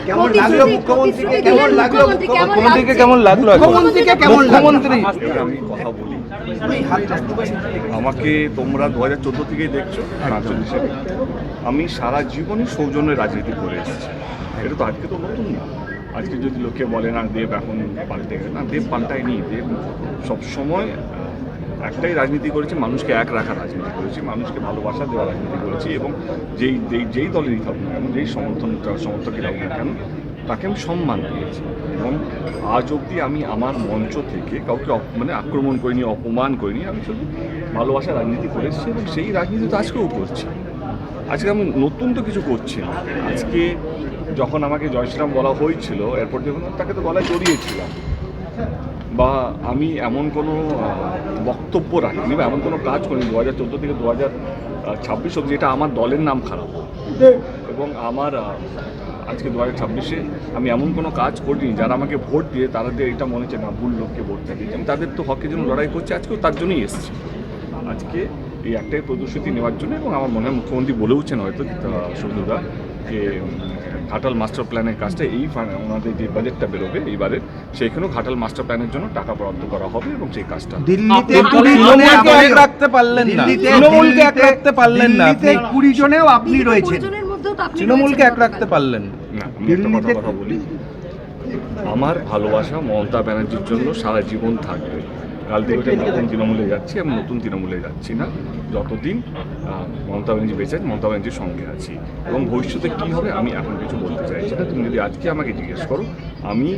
কেমন লাগলো মুখ্যমন্ত্রীকে? কেমন লাগলো মুখ্যমন্ত্রীকে? কেমন লাগলো? মুখ্যমন্ত্রীকে কেমন লাগলো? মুখ্যমন্ত্রী আমি কথা বলি, আমাকে তোমরা 2014 থেকেই দেখছো সাংসদ হিসেবে। আমি সারা জীবনই সৌজন্যের রাজনীতি করে এসেছি। এটা তো আজকে তো নতুন না। আজকে যদি লোকে বলে না দেব এখন পাল্টে গেছে, না দেব পাল্টায়নি। দেব সবসময় একটাই রাজনীতি করেছি, মানুষকে এক রাখার রাজনীতি করেছি, মানুষকে ভালোবাসা দেওয়ার রাজনীতি করেছি, এবং যেই দলেরই থাকুক না কেন, যেই সমর্থকই থাকুক না কেন, তাকে আমি সম্মান দিয়েছি। এবং আজ অবধি আমি আমার মঞ্চ থেকে কাউকে আক্রমণ করিনি, অপমান করিনি। আমি শুধু ভালোবাসার রাজনীতি করেছি, এবং সেই রাজনীতি তো আজকেও করছি। আজকে আমি নতুন তো কিছু করছি না। আজকে যখন আমাকে জয় শ্রীরাম বলা হয়েছিল এরপর যখন তাকে তো গলায় জড়িয়েছিলাম, বা আমি এমন কোনো বক্তব্য রাখিনি বা এমন কোনো কাজ করিনি 2014 থেকে 2026 অবধি যেটা আমার দলের নাম খারাপ, এবং আমার আজকে 2026-এ আমি এমন কোনো কাজ করিনি যারা আমাকে ভোট দিয়ে তাদের এটা মনে হচ্ছে না ভুল লোককে ভোটটা দিয়েছি। আমি তাদের তো হকের জন্য লড়াই করছি, আজকেও তার জন্যই এসেছি। আজকে এই একটাই প্রতিশ্রুতি নেওয়ার জন্য, এবং আমার মনে হয় মুখ্যমন্ত্রী বলেওছেন হয়তো সুন্দরদা যে ঘাটাল মাস্টার প্ল্যানের কাজটা ওনাদের যে বাজেটটা বেরোবে এইবারে, সেইখানেও ঘাটাল মাস্টার প্ল্যানের জন্য টাকা বরাদ্দ করা হবে, এবং সেই কাজটা দিল্লিতে তৃণমূলকে এক রাখতে পারলেন না, তৃণমূলকে এক রাখতে পারলেন না, 20 জনেও আপনি রয়েছেন, তৃণমূলকে এক রাখতে পারলেন না। আমি একটা কথা বলি, আমার ভালোবাসা মমতা ব্যানার্জির জন্য সারা জীবন থাকবে। কাল থেকে নতুন তৃণমূলে যাচ্ছি, আমি নতুন তৃণমূলে যাচ্ছি না। যতদিন মমতা ব্যানার্জি বেঁচে আছে, মমতা ব্যানার্জির সঙ্গে আছি, এবং ভবিষ্যতে কী হবে আমি এখন কিছু বলতে চাইছি না। তুমি যদি আজকে আমাকে জিজ্ঞেস করো, আমি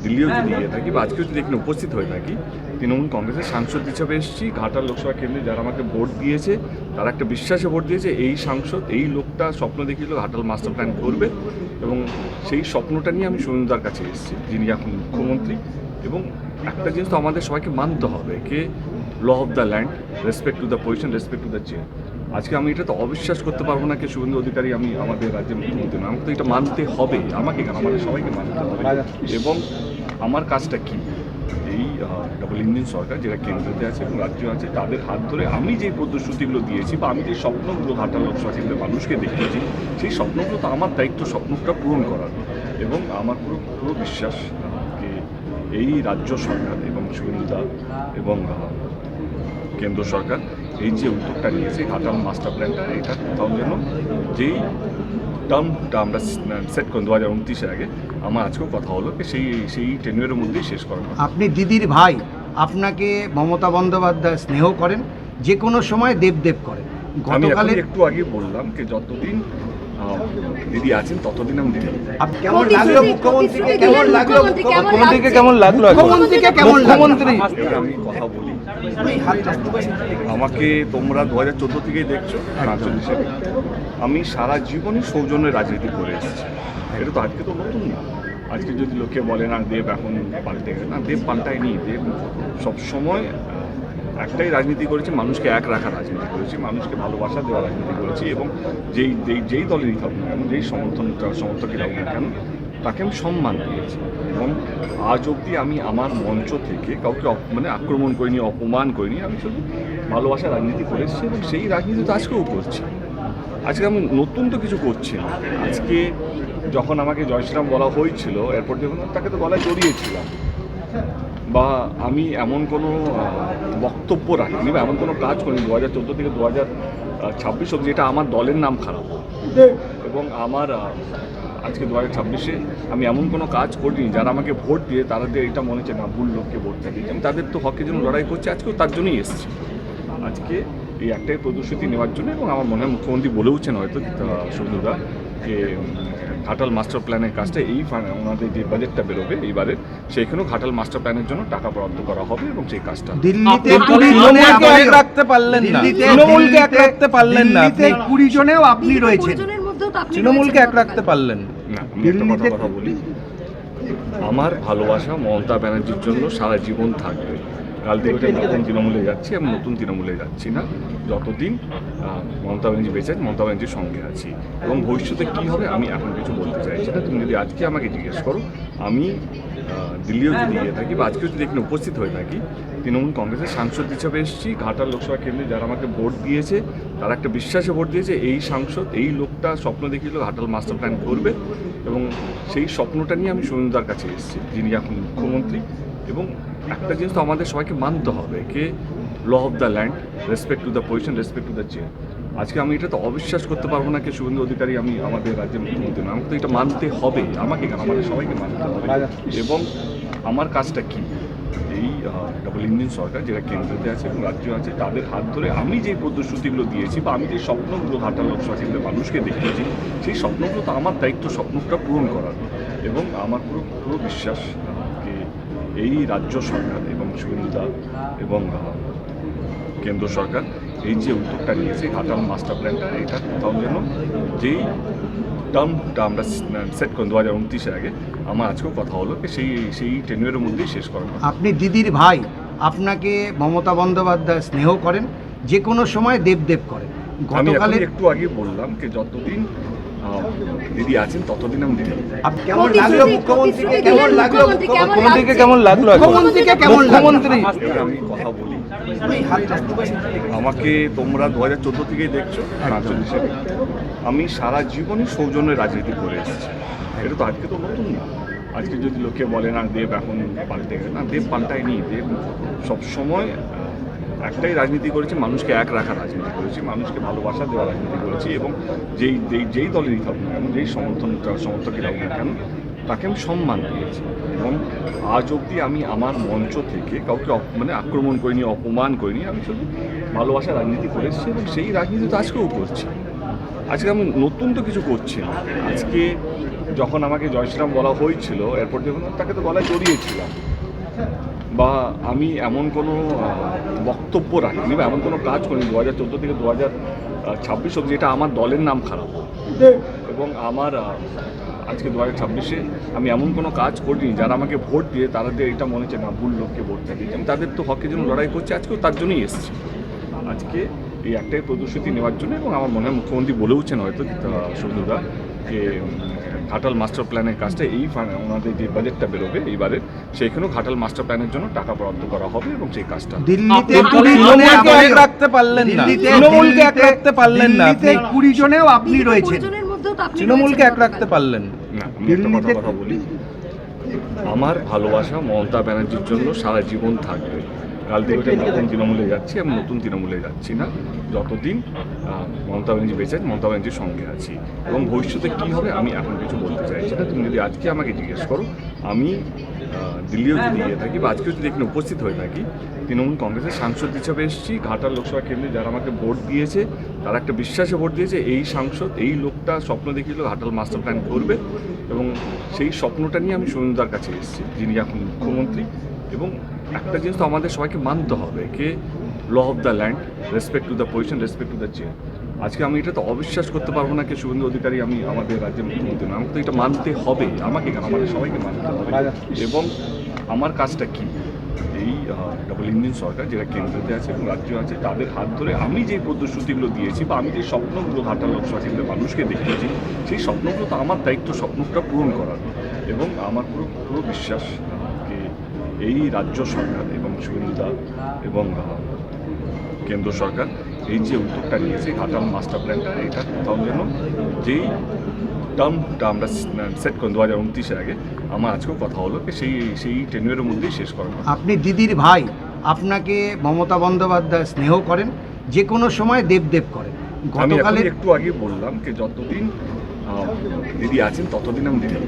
দিল্লিও যদি গিয়ে থাকি বা আজকেও যদি এখানে উপস্থিত হয়ে থাকি, তৃণমূল কংগ্রেসের সাংসদ হিসাবে এসেছি। ঘাটাল লোকসভা কেন্দ্রে যারা আমাকে ভোট দিয়েছে, তারা একটা বিশ্বাসে ভোট দিয়েছে। এই সাংসদ, এই লোকটা স্বপ্ন দেখিয়েছিল ঘাটাল মাস্টার প্ল্যান করবে, এবং সেই স্বপ্নটা নিয়ে আমি সুনীলদার কাছে এসেছি, যিনি এখন মুখ্যমন্ত্রী। এবং একটা জিনিস তো আমাদের সবাইকে মানতে হবে, কে law of the land, respect to the position, respect to the chair. আজকে আমি এটা তো অবিশ্বাস করতে পারবো না কে শুভেন্দু অধিকারী আমি আমাদের রাজ্যের মুখ্যমন্ত্রী না। আমাকে তো এটা মানতে হবে, আমাকে কেন, আমাদের সবাইকে মানতে হবে। এবং আমার কাজটা কি, এই ডাবল ইঞ্জিন সরকার যেটা কেন্দ্রতে আছে এবং রাজ্য আছে, তাদের হাত ধরে আমি যে প্রতিশ্রুতিগুলো দিয়েছি বা আমি যে স্বপ্নগুলো ঘাটাল লোকসভা কেন্দ্রের মানুষকে দেখিয়েছি, সেই স্বপ্নগুলো তো আমার দায়িত্ব স্বপ্নটা পূরণ করার। এবং আমার পুরো বিশ্বাস এই রাজ্য সরকার এবং সুবিধা এবং কেন্দ্র সরকার এই যে উদ্যোগটা নিয়েছে ঘাটাল মাস্টার প্ল্যানটা, এটা কোথাও যেন যেই টার্মটা আমরা সেট করি 2029-এর আগে, আমার আজকেও কথা হলো সেই টেনিয়রের মধ্যেই শেষ করা। আপনি দিদির ভাই, আপনাকে মমতা বন্দ্যোপাধ্যায় স্নেহ করেন, যে কোনো সময় দেব করেন। আমি গতকালে একটু আগে বললাম যে যতদিন দিদি আছেন ততদিন আমি দিদি। কেমন লাগলো মুখ্যমন্ত্রীকে? কেমন লাগলো মুখ্যমন্ত্রীকে? কেমন লাগলো? মুখ্যমন্ত্রীকে কেমন লাগলো? মুখ্যমন্ত্রী? আমি কথা বলি, আমাকে তোমরা 2014 থেকেই দেখছো সাংসদ হিসেবে। আমি সারা জীবনই সৌজন্যের রাজনীতি করে এসেছি। এটা তো আজকে তো নতুন না। আজকে যদি লোকে বলে না দেব এখন পাল্টে গেছে, না দেব পাল্টায়নি। দেব সবসময় একটাই রাজনীতি করেছি, মানুষকে এক রাখার রাজনীতি করেছি, মানুষকে ভালোবাসা দেওয়ার রাজনীতি করেছি, এবং যেই দলেরই থাকুক না কেন, যেই সমর্থকই থাকুক না কেন, তাকে আমি সম্মান দিয়েছি। এবং আজ অবধি আমি আমার মঞ্চ থেকে কাউকে আক্রমণ করিনি, অপমান করিনি। আমি শুধু ভালোবাসার রাজনীতি করেছি, এবং সেই রাজনীতি তো আজকেও করছি। আজকে আমি নতুন তো কিছু করছি না। আজকে যখন আমাকে জয় শ্রীরাম বলা হয়েছিল এরপর যখন তাকে তো গলায় জড়িয়েছিলাম, বা আমি এমন কোনো বক্তব্য রাখিনি বা এমন কোনো কাজ করিনি 2014 থেকে 2026 অবধি যেটা আমার দলের নাম খারাপ, এবং আমার আজকে 2026-এ আমি এমন কোনো কাজ করিনি যারা আমাকে ভোট দিয়ে তাদের এটা মনে হচ্ছে না ভুল লোককে ভোটটা দিয়েছি। আমি তাদের তো হকের জন্য লড়াই করছি, আজকেও তার জন্যই এসেছি। আজকে এই একটাই প্রতিশ্রুতি নেওয়ার জন্য, এবং আমার মনে হয় মুখ্যমন্ত্রী বলেওছেন হয়তো সুন্দরদা যে ঘাটাল মাস্টার প্ল্যানের কাজটা ওনাদের যে বাজেটটা বেরোবে এইবারে, সেইখানেও ঘাটাল মাস্টার প্ল্যানের জন্য টাকা বরাদ্দ করা হবে, এবং সেই কাজটা দিল্লিতে তৃণমূলকে এক রাখতে পারলেন না, তৃণমূলকে এক রাখতে পারলেন না, 20 জনেও আপনি রয়েছেন, তৃণমূলকে এক রাখতে পারলেন না। আমি একটা কথা বলি, আমার ভালোবাসা মমতা ব্যানার্জির জন্য সারা জীবন থাকবে। কাল থেকে নতুন তৃণমূলে যাচ্ছি, আমি নতুন তৃণমূলে যাচ্ছি না। যতদিন মমতা ব্যানার্জি বেঁচে আছে, মমতা ব্যানার্জির সঙ্গে আছি, এবং ভবিষ্যতে কী হবে আমি এখন কিছু বলতে চাইছি না। তুমি যদি আজকে আমাকে জিজ্ঞেস করো, আমি দিল্লিও যদি গিয়ে থাকি বা আজকেও যদি এখানে উপস্থিত হয়ে থাকি, তৃণমূল কংগ্রেসের সাংসদ হিসাবে এসেছি। ঘাটাল লোকসভা কেন্দ্রে যারা আমাকে ভোট দিয়েছে, তারা একটা বিশ্বাসে ভোট দিয়েছে। এই সাংসদ, এই লোকটা স্বপ্ন দেখিয়েছিল ঘাটাল মাস্টার প্ল্যান করবে, এবং সেই স্বপ্নটা নিয়ে আমি শুভেন্দুদার কাছে এসেছি, যিনি এখন মুখ্যমন্ত্রী। এবং একটা জিনিস তো আমাদের সবাইকে মানতে হবে, কে law of the land, respect to the position, respect to the chair. আজকে আমি এটা তো অবিশ্বাস করতে পারবো না যে শুভেন্দু অধিকারী আমি আমাদের রাজ্যের মুখ্যমন্ত্রী না। আমাকে তো এটা মানতে হবে, আমাকে কেন, আমাদের সবাইকে মানতে হবে। এবং আমার কাজটা কি, এই ডাবল ইঞ্জিন সরকার যেটা কেন্দ্রতে আছে এবং রাজ্য আছে, তাদের হাত ধরে আমি যে প্রতিশ্রুতিগুলো দিয়েছি বা আমি যে স্বপ্নগুলো ঘাটাল লোকসভা কেন্দ্রের মানুষকে দেখিয়েছি, সেই স্বপ্নগুলো তো আমার দায়িত্ব স্বপ্নটা পূরণ করার। এবং আমার পুরো বিশ্বাস যে এই রাজ্য সরকার এবং শুভেন্দুদা এবং কেন্দ্র সরকার এই যে উদ্যোগটা নিয়েছে ঘাটাল মাস্টার প্ল্যানটা, এটা কোথাও যেন যেই টার্মটা আমরা সেট করি 2029-এর আগে, আমার আজকেও কথা হলো সেই টেনুয়ের মধ্যেই শেষ করা। আপনি দিদির ভাই, আপনাকে মমতা বন্দ্যোপাধ্যায় স্নেহ করেন, যে কোনো সময় দেবদেব করেন। আমি গতকালে একটু আগে বললাম যে যতদিন দিদি আছেন ততদিন আমি দিদি। কেমন লাগলো মুখ্যমন্ত্রীকে? কেমন লাগলো মুখ্যমন্ত্রীকে? কেমন লাগলো? মুখ্যমন্ত্রীকে কেমন লাগলো? এবার আমি কথা বলি, আমাকে তোমরা 2014 থেকেই দেখছো নাচল হিসেবে। আমি সারা জীবনই সৌজন্যের রাজনীতি করে এসেছি, এটা তো আজকে তো নতুন না। আজকে যদি লোকে বলে না দেব এখন পাল্টে গেছে, না, দেব পাল্টায়নি। দেব সবসময় একটাই রাজনীতি করেছি, মানুষকে এক রাখার রাজনীতি করেছি, মানুষকে ভালোবাসা দেওয়ার রাজনীতি করেছি। এবং যেই দলেরই থাকুক না কেন, যেই সমর্থকই থাকুক না কেন, তাকে আমি সম্মান দিয়েছি। এবং আজ অবধি আমি আমার মঞ্চ থেকে কাউকে আক্রমণ করিনি, অপমান করিনি। আমি শুধু ভালোবাসার রাজনীতি করেছি এবং সেই রাজনীতি তো আজকেও করছি। আজকে আমি নতুন তো কিছু করছি না। আজকে যখন আমাকে জয় শ্রীরাম বলা হয়েছিল এরপর যখন, তাকে তো গলায় জড়িয়েছিলাম, বা আমি এমন কোনো বক্তব্য রাখিনি বা এমন কোনো কাজ করিনি 2014 থেকে 2026 অবধি যেটা আমার দলের নাম খারাপ। এবং আমার আজকে 2026-এ আমি এমন কোনো কাজ করিনি যারা আমাকে ভোট দিয়ে তাদের এটা মনে হচ্ছে না ভুল লোককে ভোটটা দিয়েছি। আমি তাদের তো হকের জন্য লড়াই করছি, আজকেও তার জন্যই এসেছি। আজকে এই একটাই প্রতিশ্রুতি নেওয়ার জন্য। এবং আমার মনে হয় মুখ্যমন্ত্রী বলেওছেন হয়তো শুভেন্দুদা যে ঘাটাল মাস্টার প্ল্যানের কাজটা এই ওনাদের যে বাজেটটা বেরোবে এইবারে, সেইখানেও ঘাটাল মাস্টার প্ল্যানের জন্য টাকা বরাদ্দ করা হবে এবং সেই কাজটা দিল্লিতে তৃণমূলকে এক রাখতে পারলেন না, তৃণমূলকে এক রাখতে পারলেন না, 20 জনেও আপনি রয়েছেন, তৃণমূলকে এক রাখতে পারলেন না। আমি একটা কথা বলি, আমার ভালোবাসা মমতা ব্যানার্জির জন্য সারা জীবন থাকবে। কাল থেকে নতুন তৃণমূলে যাচ্ছি, আমি নতুন তৃণমূলে যাচ্ছি না। যতদিন মমতা ব্যানার্জি বেঁচে আছে, মমতা ব্যানার্জির সঙ্গে আছি। এবং ভবিষ্যতে কী হবে আমি এখন কিছু বলতে চাইছি না। তুমি যদি আজকে আমাকে জিজ্ঞেস করো, আমি দিল্লিও যদি গিয়ে থাকি বা আজকেও যদি এখানে উপস্থিত হয়ে থাকি, তৃণমূল কংগ্রেসের সাংসদ হিসাবে এসেছি। ঘাটাল লোকসভা কেন্দ্রে যারা আমাকে ভোট দিয়েছে, তারা একটা বিশ্বাসে ভোট দিয়েছে। এই সাংসদ, এই লোকটা স্বপ্ন দেখিয়েছিল ঘাটাল মাস্টার প্ল্যান করবে, এবং সেই স্বপ্নটা নিয়ে আমি শুভেন্দুদার কাছে এসেছি, যিনি এখন মুখ্যমন্ত্রী। এবং একটা জিনিস তো আমাদের সবাইকে মানতে হবে, কে law of the land, respect to the position, respect to the chair. আজকে আমি এটা তো অবিশ্বাস করতে পারবো না যে শুভেন্দু অধিকারী আমি আমাদের রাজ্যের মুখ্যমন্ত্রী না। আমাকে তো এটা মানতে হবে, আমাকে কেন, আমাদের সবাইকে মানতে হবে। এবং আমার কাজটা কি, এই ডাবল ইঞ্জিন সরকার যেটা কেন্দ্রতে আছে এবং রাজ্য আছে, তাদের হাত ধরে আমি যে প্রতিশ্রুতিগুলো দিয়েছি বা আমি যে স্বপ্নগুলো ঘাটাল লোকসভা কেন্দ্রের মানুষকে দেখিয়েছি, সেই স্বপ্নগুলো তো আমার দায়িত্ব স্বপ্নটা পূরণ করার। এবং আমার পুরো বিশ্বাস যে এই রাজ্য সরকার এবং শুভেন্দুদা এবং কেন্দ্র সরকার এই যে উদ্যোগটা নিয়েছে ঘাটাল মাস্টার প্ল্যানটা, এটা কোথাও যেন যেই টার্মটা আমরা সেট করি 2029-এর আগে, আমার আজকেও কথা হলো সেই টেনুয়ের মধ্যেই শেষ করা। আপনি দিদির ভাই, আপনাকে মমতা বন্দ্যোপাধ্যায় স্নেহ করেন, যে কোনো সময় দেবদেব করেন। আমি গতকালে একটু আগে বললাম যে যতদিন দিদি আছেন ততদিন আমি দিদি।